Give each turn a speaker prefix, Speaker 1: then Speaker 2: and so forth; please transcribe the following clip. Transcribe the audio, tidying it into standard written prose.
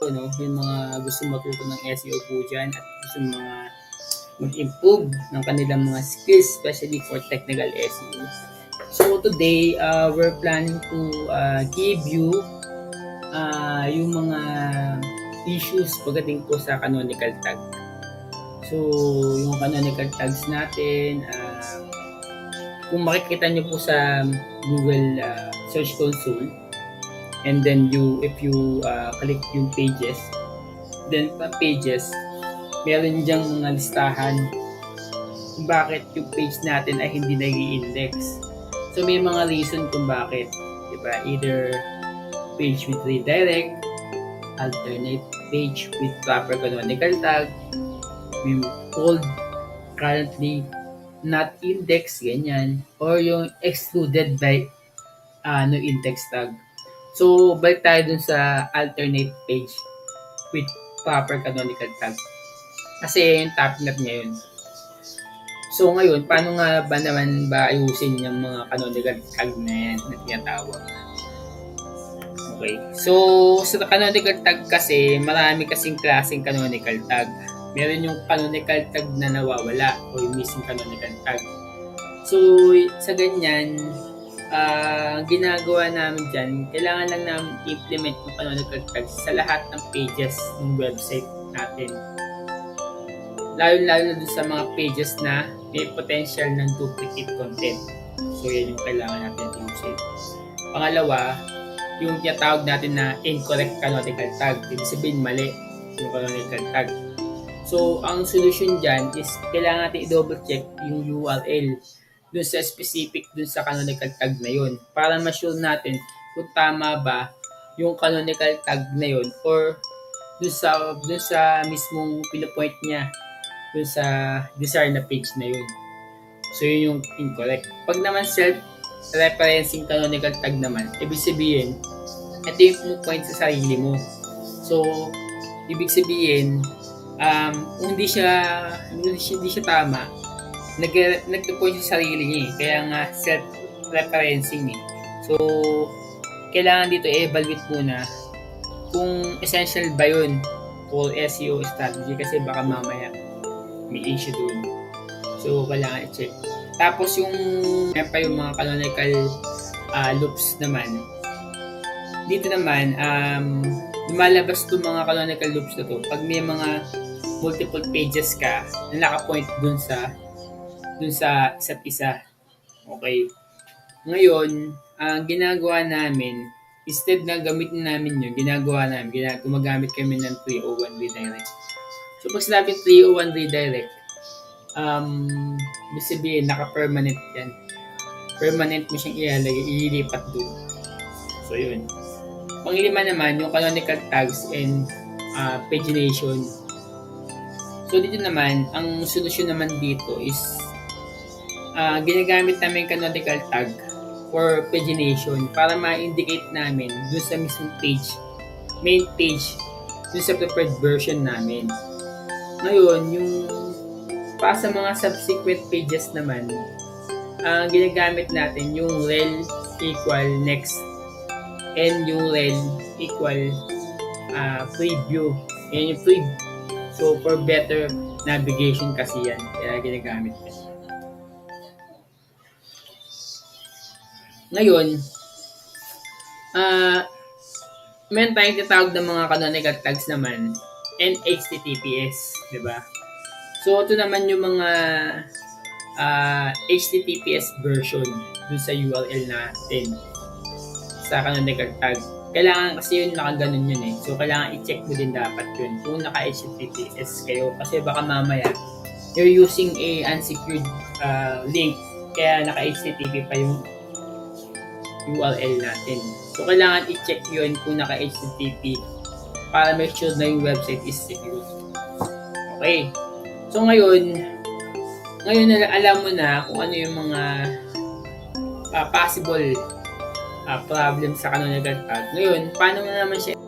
Speaker 1: no, yung mga gusto matuto ng SEO po dyan at gusto mga mag-improve ng kanilang mga skills, especially for technical SEO. So today, we're planning to give you yung mga issues pagdating po sa canonical tag. So, yung canonical tags natin, kung makikita nyo po sa Google Search Console, and then if you click yung pages, then pa pages, meron dyang mga listahan kung bakit yung page natin ay hindi nag-i-index. So may mga reason kung bakit, diba? Either page with redirect, alternate page with proper canonical tag, we called currently not index, ganyan, or yung excluded by no index tag. So, balik tayo dun sa alternate page with proper canonical tag. Kasi yung topic natin ngayon. So, ngayon, paano nga ba naman ba ayusin yung mga canonical tag na yan na tinatawag? Okay. So, sa canonical tag kasi, marami kasing klaseng canonical tag. Meron yung canonical tag na nawawala o yung missing canonical tag. So, sa ganyan, ginagawa namin dyan, kailangan lang namin implement yung canonical tags sa lahat ng pages ng website natin. Lalo na dun sa mga pages na may potential ng duplicate content. So, yan yung kailangan natin i-check. Pangalawa, yung tinatawag natin na incorrect canonical tag. Ibig sabihin, mali yung canonical tag. So, ang solution dyan is kailangan natin i-double check yung URL dun sa specific dun sa canonical tag na yun para ma-sure natin kung tama ba yung canonical tag na yun or dun sa mismong pinopoint niya dun sa desired na page na yun. So, yun yung incorrect. Pag naman self-referencing canonical tag naman, ibig sabihin, ito yung pumupoint sa sarili mo. So, ibig sabihin, kung hindi siya tama, nagpo-point sa sarili niya eh. Kaya nga self-referencing eh. So, kailangan dito i-evaluate muna kung essential ba yun for SEO strategy kasi baka mamaya may issue dun. So, kailangan i-check. Tapos yung mga canonical loops naman. Dito naman, lumalabas itong mga canonical loops na to pag may mga multiple pages ka na nakapoint dun sa isa't isa. Okay. Ngayon, ang ginagawa namin, instead na gamitin namin yun, gumagamit kami ng 301 redirect. So, pag sinabing 301 redirect, ibig sabihin, naka-permanent yan. Permanent mo siyang ililipat dun. So, yun. Panglima naman, yung canonical tags and pagination. So, dito naman, ang solusyon naman dito is ginagamit namin canonical tag for pagination para ma-indicate namin dun sa mismong page, main page, dun sa preferred version namin. Ngayon, yung pa sa mga subsequent pages naman, ginagamit natin yung rel equal next and yung rel equal preview. Yan yung preview. So, for better navigation kasi yan. Kaya ginagamit yan. Ngayon, meron tayong tinatawag ng mga canonical tags naman and HTTPS, diba? So, ito naman yung mga HTTPS version dun sa URL natin sa canonical tag. Kailangan kasi yun nakaganon yun eh. So, kailangan i-check mo din dapat yun kung naka-HTTPS kayo kasi baka mamaya you're using a unsecured link kaya naka-HTTP pa yung URL natin. So, kailangan i-check yun kung naka-HTTP para make sure na yung website is secure. Okay. So, ngayon alam mo na kung ano yung mga possible problem sa canonical tag. Ngayon, paano mo naman siya